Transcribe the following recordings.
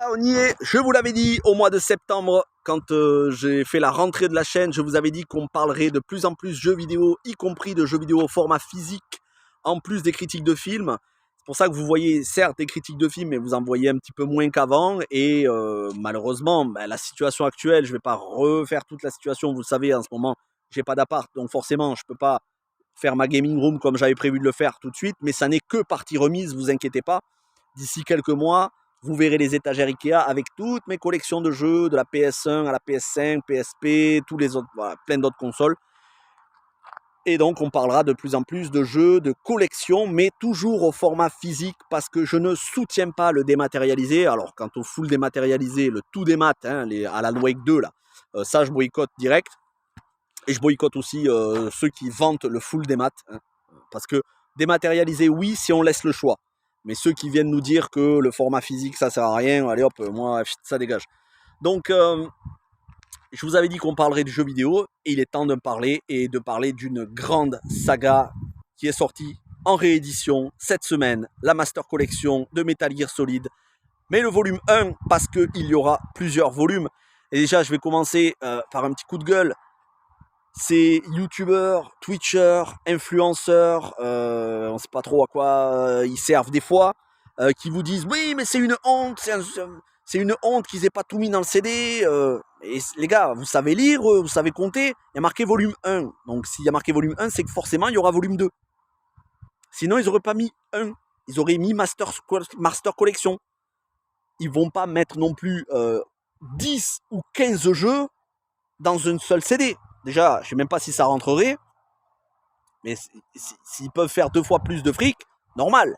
Ah, on y est, je vous l'avais dit au mois de septembre, quand j'ai fait la rentrée de la chaîne, je vous avais dit qu'on parlerait de plus en plus jeux vidéo, y compris de jeux vidéo au format physique, en plus des critiques de films. C'est pour ça que vous voyez certes des critiques de films, mais vous en voyez un petit peu moins qu'avant. Et malheureusement, la situation actuelle, je ne vais pas refaire toute la situation, vous le savez, en ce moment, j'ai pas d'appart, donc forcément, je ne peux pas faire ma gaming room comme j'avais prévu de le faire tout de suite, mais ça n'est que partie remise, vous inquiétez pas. D'ici quelques mois, vous verrez les étagères Ikea avec toutes mes collections de jeux, de la PS1 à la PS5, PSP, tous les autres, voilà, plein d'autres consoles. Et donc, on parlera de plus en plus de jeux, de collections, mais toujours au format physique, parce que je ne soutiens pas le dématérialisé. Alors, quant au full dématérialisé, le tout démat, hein, à la Wake 2, là, ça, je boycotte direct. Et je boycotte aussi ceux qui vantent le full démat, hein, parce que dématérialisé, oui, si on laisse le choix. Mais ceux qui viennent nous dire que le format physique, ça sert à rien, allez hop, moi, ça dégage. Donc, je vous avais dit qu'on parlerait de jeux vidéo, et il est temps de parler, et de parler d'une grande saga qui est sortie en réédition cette semaine, la Master Collection de Metal Gear Solid. Mais le volume 1, parce qu'il y aura plusieurs volumes. Et déjà, je vais commencer par un petit coup de gueule. Ces youtubeurs, twitchers, influenceurs, on ne sait pas trop à quoi ils servent des fois, qui vous disent oui mais c'est une honte, c'est une honte qu'ils aient pas tout mis dans le CD. Et les gars, vous savez lire, vous savez compter, il y a marqué volume 1. Donc s'il y a marqué volume 1, c'est que forcément il y aura volume 2. Sinon ils n'auraient pas mis 1, ils auraient mis Master Collection. Ils vont pas mettre non plus 10 ou 15 jeux dans un seul CD. Déjà, je sais même pas si ça rentrerait, mais s'ils peuvent faire 2 fois plus de fric, normal.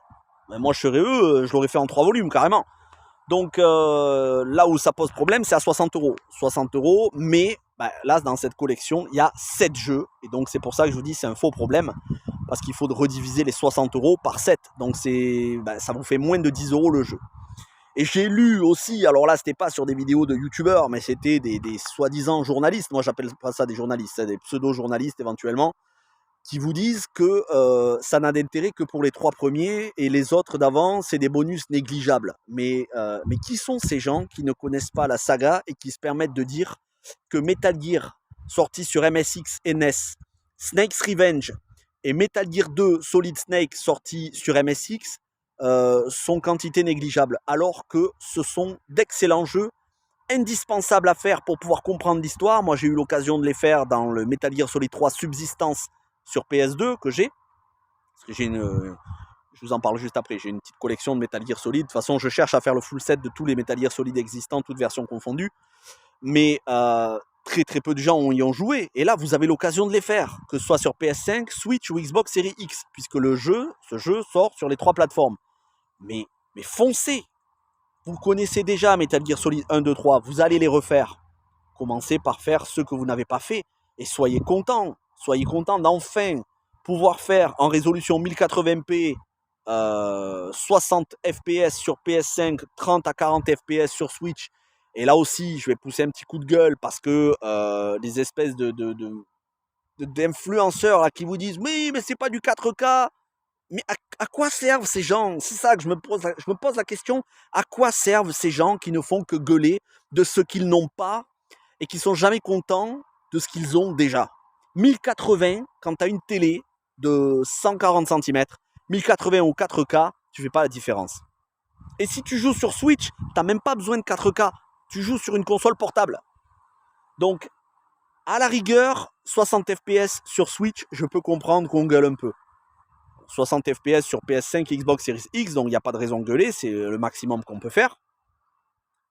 Mais moi, je serais eux, je l'aurais fait en 3 volumes, carrément. Donc, là où ça pose problème, c'est à 60 euros. 60 euros, mais là, dans cette collection, il y a 7 jeux. Et donc, c'est pour ça que je vous dis, c'est un faux problème. Parce qu'il faut rediviser les 60 euros par 7. Donc, ça vous fait moins de 10 euros le jeu. Et j'ai lu aussi, alors là, c'était pas sur des vidéos de youtubeurs, mais c'était des soi-disant journalistes. Moi, j'appelle pas ça des journalistes, des pseudo-journalistes éventuellement, qui vous disent que ça n'a d'intérêt que pour les 3 premiers et les autres d'avant, c'est des bonus négligeables. Mais qui sont ces gens qui ne connaissent pas la saga et qui se permettent de dire que Metal Gear, sorti sur MSX et NES, Snake's Revenge et Metal Gear 2 Solid Snake, sorti sur MSX, sont quantité négligeable, alors que ce sont d'excellents jeux, indispensables à faire pour pouvoir comprendre l'histoire. Moi, j'ai eu l'occasion de les faire dans le Metal Gear Solid 3 Subsistance sur PS2 que j'ai. Parce que je vous en parle juste après, j'ai une petite collection de Metal Gear Solid. De toute façon, je cherche à faire le full set de tous les Metal Gear Solid existants, toutes versions confondues. Mais très très peu de gens y ont joué. Et là, vous avez l'occasion de les faire, que ce soit sur PS5, Switch ou Xbox Series X, puisque ce jeu sort sur les 3 plateformes. Mais foncez. Vous connaissez déjà Metal Gear Solid 1, 2, 3. Vous allez les refaire. Commencez par faire ce que vous n'avez pas fait. Et soyez contents. Soyez contents d'enfin pouvoir faire en résolution 1080p 60 fps sur PS5, 30 à 40 fps sur Switch. Et là aussi, je vais pousser un petit coup de gueule parce que des espèces d'influenceurs là, qui vous disent oui, mais c'est pas du 4K. Mais à quoi servent ces gens? C'est ça que je me pose la question. À quoi servent ces gens qui ne font que gueuler de ce qu'ils n'ont pas et qui sont jamais contents de ce qu'ils ont déjà? 1080, quand tu as une télé de 140 cm, 1080 ou 4K, tu fais pas la différence. Et si tu joues sur Switch, tu n'as même pas besoin de 4K. Tu joues sur une console portable. Donc, à la rigueur, 60 fps sur Switch, je peux comprendre qu'on gueule un peu. 60 fps sur PS5 et Xbox Series X, donc il n'y a pas de raison de gueuler, c'est le maximum qu'on peut faire.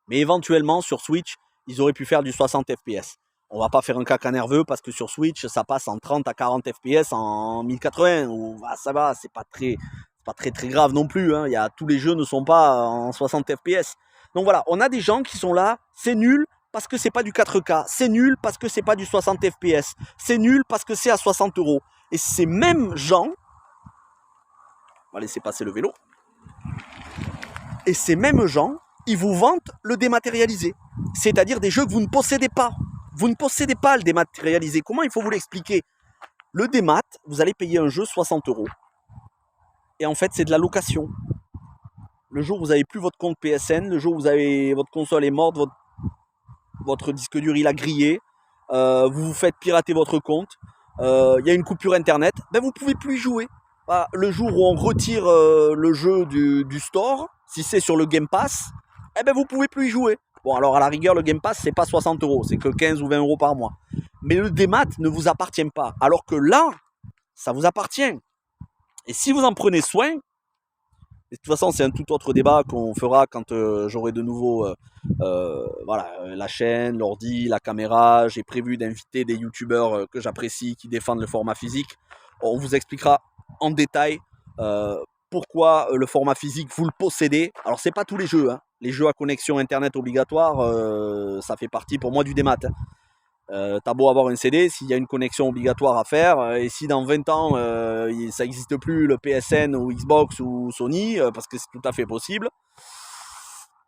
Mais éventuellement, sur Switch, ils auraient pu faire du 60 fps. On va pas faire un caca nerveux parce que sur Switch, ça passe en 30 à 40 fps en 1080. Ou, ça va, c'est pas très grave non plus. Hein. Tous les jeux ne sont pas en 60 fps. Donc voilà, on a des gens qui sont là, c'est nul parce que c'est pas du 4K, c'est nul parce que c'est pas du 60 fps, c'est nul parce que c'est à 60 euros. Et ces mêmes gens, on va laisser passer le vélo. Et ces mêmes gens, ils vous vantent le dématérialisé. C'est-à-dire des jeux que vous ne possédez pas. Vous ne possédez pas le dématérialisé. Comment il faut vous l'expliquer? Le démat, vous allez payer un jeu 60 euros. Et en fait, c'est de la location. le jour où vous n'avez plus votre compte PSN, le jour où votre console est morte, votre disque dur il a grillé, vous vous faites pirater votre compte, il y a une coupure internet, ben vous ne pouvez plus y jouer. Voilà, le jour où on retire le jeu du store, si c'est sur le Game Pass, eh ben vous ne pouvez plus y jouer. Bon, alors à la rigueur, le Game Pass, c'est pas 60 €, c'est que 15 ou 20 € par mois. Mais le démat ne vous appartient pas. Alors que là, ça vous appartient. Et si vous en prenez soin, et de toute façon, c'est un tout autre débat qu'on fera quand j'aurai de nouveau la chaîne, l'ordi, la caméra. J'ai prévu d'inviter des youtubeurs que j'apprécie, qui défendent le format physique. On vous expliquera en détail pourquoi le format physique, vous le possédez. Alors, c'est pas tous les jeux, hein. Les jeux à connexion internet obligatoire, ça fait partie pour moi du démat. Hein. T'as beau avoir un CD, s'il y a une connexion obligatoire à faire, et si dans 20 ans ça n'existe plus le PSN ou Xbox ou Sony, parce que c'est tout à fait possible,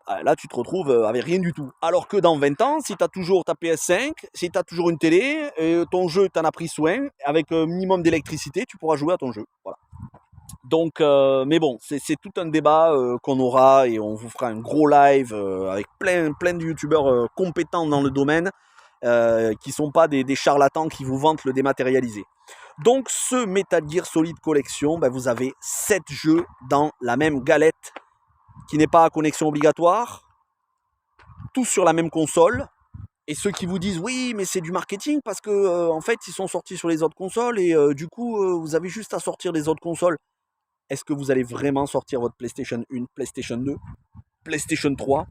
là tu te retrouves avec rien du tout. Alors que dans 20 ans, si tu as toujours ta PS5, si tu as toujours une télé, ton jeu t'en as pris soin, avec un minimum d'électricité, tu pourras jouer à ton jeu. Voilà. Donc, mais bon, c'est tout un débat qu'on aura, et on vous fera un gros live avec plein de youtubeurs compétents dans le domaine, qui ne sont pas des charlatans qui vous vantent le dématérialisé. Donc ce Metal Gear Solid Collection, ben, vous avez 7 jeux dans la même galette, qui n'est pas à connexion obligatoire, tous sur la même console. Et ceux qui vous disent oui mais c'est du marketing parce que en fait ils sont sortis sur les autres consoles, et du coup vous avez juste à sortir les autres consoles. Est-ce que vous allez vraiment sortir votre PlayStation 1, PlayStation 2, PlayStation 3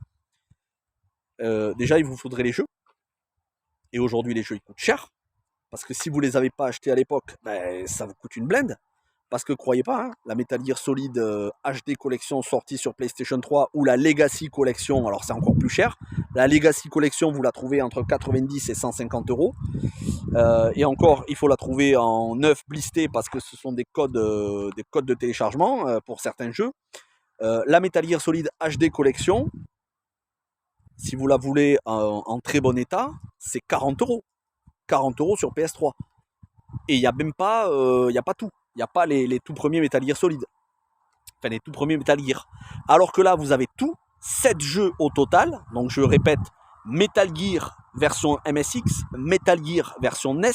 Déjà il vous faudrait les jeux. Et aujourd'hui, les jeux ils coûtent cher. Parce que si vous ne les avez pas achetés à l'époque, ben, ça vous coûte une blinde. Parce que croyez pas, hein, la Metal Gear Solid HD Collection sortie sur PlayStation 3 ou la Legacy Collection, alors c'est encore plus cher. La Legacy Collection, vous la trouvez entre 90 et 150 €. Et encore, il faut la trouver en neuf blisté parce que ce sont des codes de téléchargement pour certains jeux. La Metal Gear Solid HD Collection, si vous la voulez en très bon état, c'est 40 €. 40 € sur PS3. Et il n'y a même pas, tout. Il n'y a pas les tout premiers Metal Gear Solid. Enfin, les tout premiers Metal Gear. Alors que là, vous avez tout, 7 jeux au total. Donc, je répète, Metal Gear version MSX, Metal Gear version NES,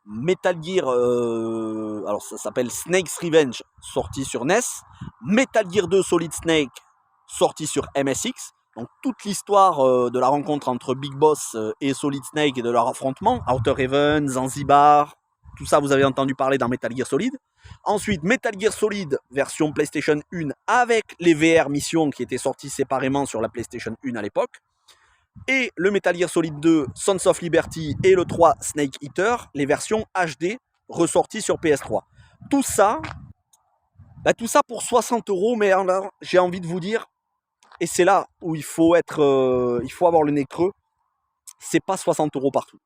Metal Gear, alors ça s'appelle Snake's Revenge, sorti sur NES, Metal Gear 2 Solid Snake, sorti sur MSX. Donc toute l'histoire de la rencontre entre Big Boss et Solid Snake et de leur affrontement, Outer Heaven, Zanzibar, tout ça vous avez entendu parler dans Metal Gear Solid. Ensuite Metal Gear Solid version PlayStation 1 avec les VR missions qui étaient sorties séparément sur la PlayStation 1 à l'époque. Et le Metal Gear Solid 2 Sons of Liberty et le 3 Snake Eater, les versions HD ressorties sur PS3. Tout ça pour 60 €, mais alors, j'ai envie de vous dire, et c'est là où il faut avoir le nez creux, c'est pas 60 € partout.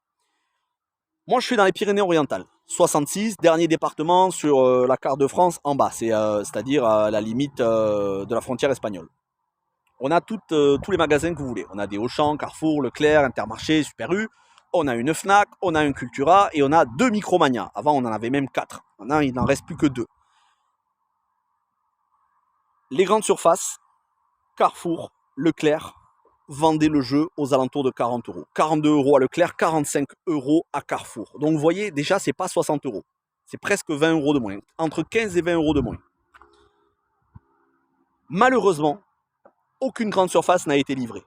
Moi je suis dans les Pyrénées-Orientales, 66, dernier département sur la carte de France en bas, c'est-à-dire à la limite de la frontière espagnole. On a tous les magasins que vous voulez. On a des Auchan, Carrefour, Leclerc, Intermarché, Super U. On a une Fnac, on a un Cultura et on a 2 Micromania. Avant, on en avait même 4. Maintenant, il n'en reste plus que 2. Les grandes surfaces, Carrefour, Leclerc, vendaient le jeu aux alentours de 40 €. 42 € à Leclerc, 45 € à Carrefour. Donc, vous voyez, déjà, c'est pas 60 €. C'est presque 20 € de moins. Entre 15 et 20 € de moins. Malheureusement, aucune grande surface n'a été livrée.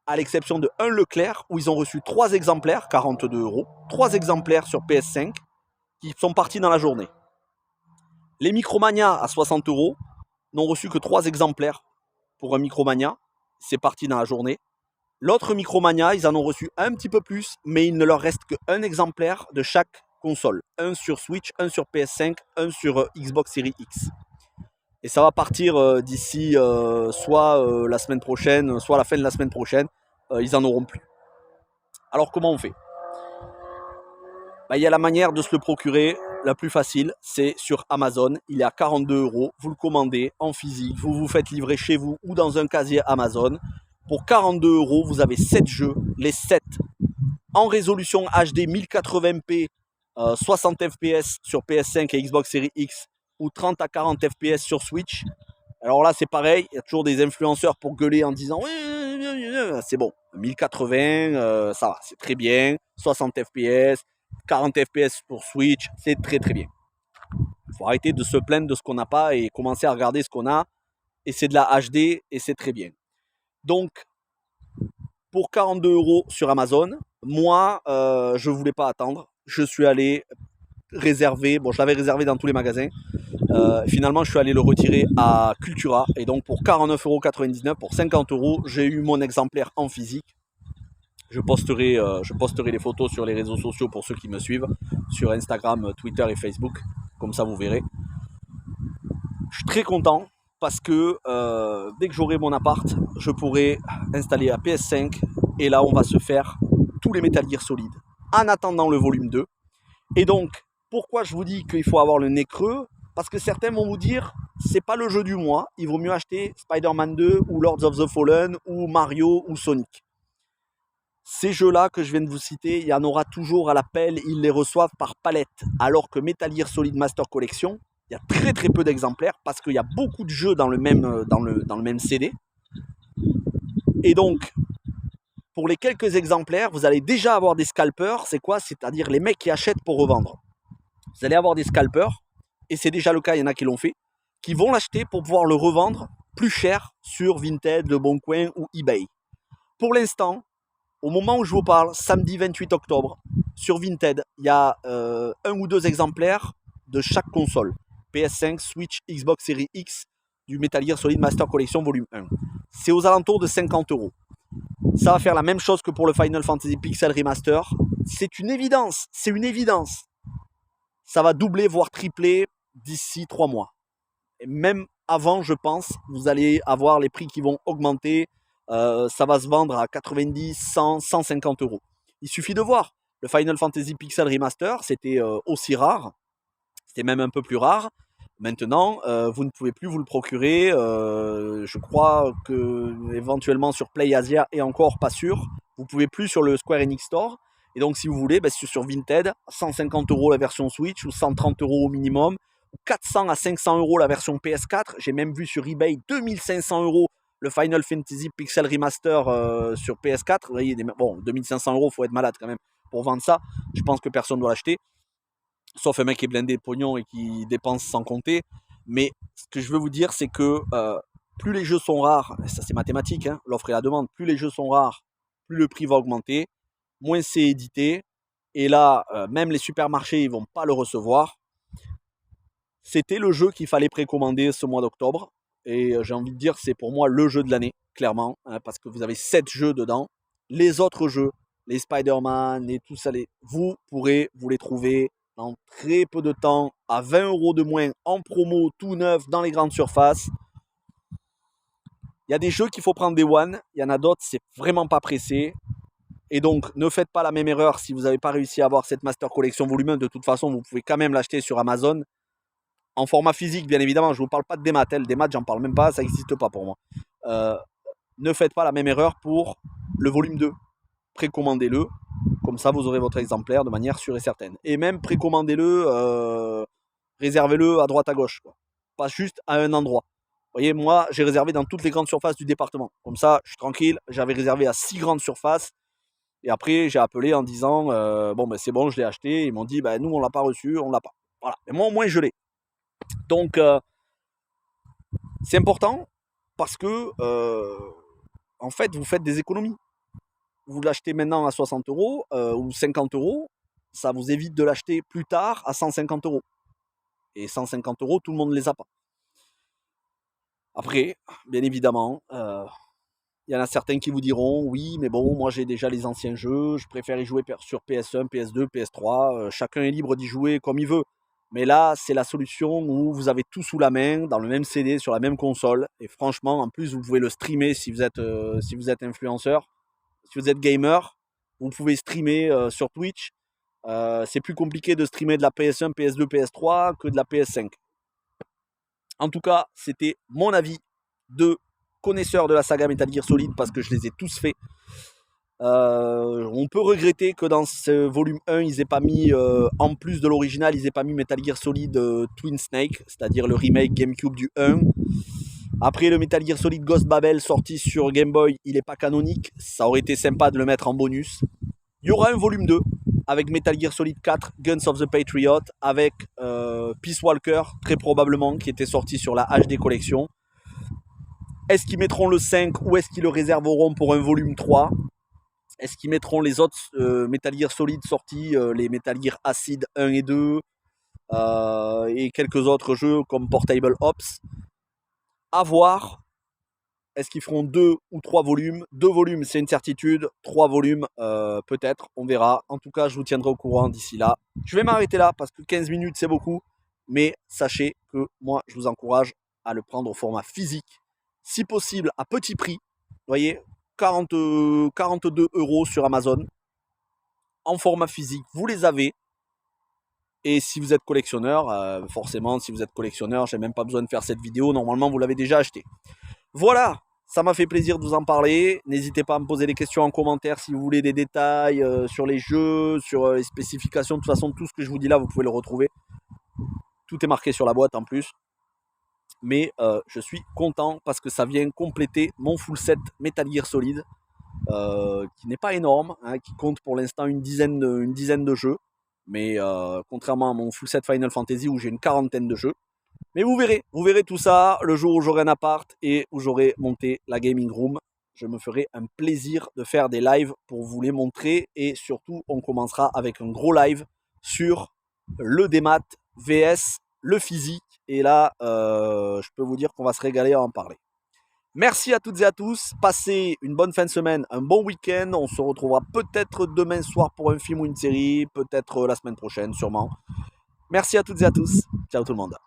À l'exception de un Leclerc, où ils ont reçu 3 exemplaires, 42 €, 3 exemplaires sur PS5, qui sont partis dans la journée. Les Micromania à 60 € n'ont reçu que 3 exemplaires pour un Micromania, c'est parti dans la journée. L'autre Micromania, ils en ont reçu un petit peu plus, mais il ne leur reste qu'un exemplaire de chaque console. Un sur Switch, un sur PS5, un sur Xbox Series X. Et ça va partir d'ici soit la semaine prochaine, soit à la fin de la semaine prochaine. Ils n'en auront plus. Alors comment on fait ? Il y a la manière de se le procurer, la plus facile, c'est sur Amazon. Il est à 42 €. Vous le commandez en physique, vous vous faites livrer chez vous ou dans un casier Amazon. Pour 42 €, vous avez 7 jeux, les 7 en résolution HD 1080p, 60 fps sur PS5 et Xbox Series X, ou 30 à 40 fps sur Switch. Alors là, c'est pareil, il y a toujours des influenceurs pour gueuler en disant oui, c'est bon, 1080, ça va, c'est très bien, 60 fps, 40 fps pour Switch, c'est très très bien. Il faut arrêter de se plaindre de ce qu'on n'a pas et commencer à regarder ce qu'on a, et c'est de la HD et c'est très bien. Donc, pour 42 € sur Amazon, moi, je ne voulais pas attendre, je suis allé réserver, bon, je l'avais réservé dans tous les magasins. Finalement, je suis allé le retirer à Cultura. Et donc, pour 49,99 €, pour 50 €, j'ai eu mon exemplaire en physique. Je posterai les photos sur les réseaux sociaux pour ceux qui me suivent, sur Instagram, Twitter et Facebook. Comme ça, vous verrez. Je suis très content parce que dès que j'aurai mon appart, je pourrai installer la PS5. Et là, on va se faire tous les Metal Gear Solid en attendant le volume 2. Et donc, pourquoi je vous dis qu'il faut avoir le nez creux? Parce que certains vont vous dire, c'est pas le jeu du mois, il vaut mieux acheter Spider-Man 2 ou Lords of the Fallen ou Mario ou Sonic. Ces jeux-là que je viens de vous citer, il y en aura toujours à l'appel, ils les reçoivent par palette. Alors que Metal Gear Solid Master Collection, il y a très très peu d'exemplaires parce qu'il y a beaucoup de jeux dans le même CD. Et donc, pour les quelques exemplaires, vous allez déjà avoir des scalpers. C'est quoi? C'est-à-dire les mecs qui achètent pour revendre. Vous allez avoir des scalpers, et c'est déjà le cas, il y en a qui l'ont fait, qui vont l'acheter pour pouvoir le revendre plus cher sur Vinted, Le Bon Coin ou eBay. Pour l'instant, au moment où je vous parle, samedi 28 octobre, sur Vinted, il y a un ou deux exemplaires de chaque console. PS5, Switch, Xbox Series X, du Metal Gear Solid Master Collection Volume 1. C'est aux alentours de 50 €. Ça va faire la même chose que pour le Final Fantasy Pixel Remaster. C'est une évidence, c'est une évidence. Ça va doubler, voire tripler d'ici 3 mois. Et même avant, je pense, vous allez avoir les prix qui vont augmenter. Ça va se vendre à 90, 100, 150 €. Il suffit de voir. Le Final Fantasy Pixel Remaster, c'était aussi rare. C'était même un peu plus rare. Maintenant, vous ne pouvez plus vous le procurer. Je crois que éventuellement sur PlayAsia, et encore pas sûr. Vous ne pouvez plus sur le Square Enix Store. Et donc, si vous voulez, sur Vinted, 150 € la version Switch ou 130 € au minimum, 400 à 500 € la version PS4. J'ai même vu sur eBay 2500 € le Final Fantasy Pixel Remaster sur PS4. Vous voyez, bon, 2500 €, il faut être malade quand même pour vendre ça. Je pense que personne ne doit l'acheter. Sauf un mec qui est blindé de pognon et qui dépense sans compter. Mais ce que je veux vous dire, c'est que plus les jeux sont rares, et ça c'est mathématique, hein, l'offre et la demande, plus les jeux sont rares, plus le prix va augmenter, moins c'est édité. Et là, même les supermarchés, ils vont pas le recevoir. C'était le jeu qu'il fallait précommander ce mois d'octobre. Et j'ai envie de dire, c'est pour moi le jeu de l'année, clairement, hein, parce que vous avez 7 jeux dedans. Les autres jeux, les Spider-Man et tout ça, vous pourrez vous les trouver dans très peu de temps, à 20 € de moins, en promo, tout neuf, dans les grandes surfaces. Il y a des jeux qu'il faut prendre des one, il y en a d'autres, c'est vraiment pas pressé. Et donc, ne faites pas la même erreur si vous n'avez pas réussi à avoir cette Master Collection Volume 1. De toute façon, vous pouvez quand même l'acheter sur Amazon. En format physique, bien évidemment, je ne vous parle pas de démat. Des maths, j'en parle même pas, ça n'existe pas pour moi. Ne faites pas la même erreur pour le volume 2. Précommandez-le, comme ça vous aurez votre exemplaire de manière sûre et certaine. Et même précommandez-le, réservez-le à droite à gauche, quoi. Pas juste à un endroit. Vous voyez, moi j'ai réservé dans toutes les grandes surfaces du département. Comme ça, je suis tranquille, j'avais réservé à 6 grandes surfaces. Et après, j'ai appelé en disant, bon ben c'est bon, je l'ai acheté. Ils m'ont dit, nous on l'a pas reçu, on l'a pas. Voilà, mais moi au moins je l'ai. Donc, c'est important parce que, en fait, vous faites des économies. Vous l'achetez maintenant à 60 € ou 50 €, ça vous évite de l'acheter plus tard à 150 €. Et 150 €, tout le monde ne les a pas. Après, bien évidemment, il y en a certains qui vous diront, oui, mais bon, moi j'ai déjà les anciens jeux, je préfère y jouer sur PS1, PS2, PS3, chacun est libre d'y jouer comme il veut. Mais là, c'est la solution où vous avez tout sous la main, dans le même CD, sur la même console. Et franchement, en plus, vous pouvez le streamer si vous êtes influenceur. Si vous êtes gamer, vous pouvez streamer sur Twitch. C'est plus compliqué de streamer de la PS1, PS2, PS3 que de la PS5. En tout cas, c'était mon avis de connaisseur de la saga Metal Gear Solid parce que je les ai tous faits. On peut regretter que dans ce volume 1, ils aient pas mis, en plus de l'original, ils aient pas mis Metal Gear Solid Twin Snake, c'est-à-dire le remake GameCube du 1. Après, le Metal Gear Solid Ghost Babel sorti sur Game Boy, il n'est pas canonique. Ça aurait été sympa de le mettre en bonus. Il y aura un volume 2 avec Metal Gear Solid 4, Guns of the Patriot, avec Peace Walker, très probablement, qui était sorti sur la HD Collection. Est-ce qu'ils mettront le 5 ou est-ce qu'ils le réserveront pour un volume 3? Est-ce qu'ils mettront les autres Metal Gear Solid sortis, les Metal Gear Acid 1 et 2, et quelques autres jeux comme Portable Ops? À voir. Est-ce qu'ils feront 2 ou 3 volumes? 2 volumes, c'est une certitude. 3 volumes, peut-être, on verra. En tout cas, je vous tiendrai au courant d'ici là. Je vais m'arrêter là parce que 15 minutes, c'est beaucoup. Mais sachez que moi, je vous encourage à le prendre au format physique. Si possible, à petit prix. Vous voyez, 42 € sur Amazon. En format physique, vous les avez. Et si vous êtes collectionneur, forcément, si vous êtes collectionneur, j'ai même pas besoin de faire cette vidéo. Normalement, vous l'avez déjà acheté. Voilà, ça m'a fait plaisir de vous en parler. N'hésitez pas à me poser des questions en commentaire si vous voulez des détails sur les jeux, sur les spécifications. De toute façon, tout ce que je vous dis là, vous pouvez le retrouver. Tout est marqué sur la boîte en plus. Mais je suis content parce que ça vient compléter mon full set Metal Gear Solid, qui n'est pas énorme, hein, qui compte pour l'instant une dizaine de jeux. Mais contrairement à mon full set Final Fantasy où j'ai une quarantaine de jeux. Mais vous verrez tout ça le jour où j'aurai un appart et où j'aurai monté la gaming room. Je me ferai un plaisir de faire des lives pour vous les montrer. Et surtout, on commencera avec un gros live sur le démat vs le physique. Et là, je peux vous dire qu'on va se régaler à en parler. Merci à toutes et à tous. Passez une bonne fin de semaine, un bon week-end. On se retrouvera peut-être demain soir pour un film ou une série. Peut-être la semaine prochaine, sûrement. Merci à toutes et à tous. Ciao tout le monde.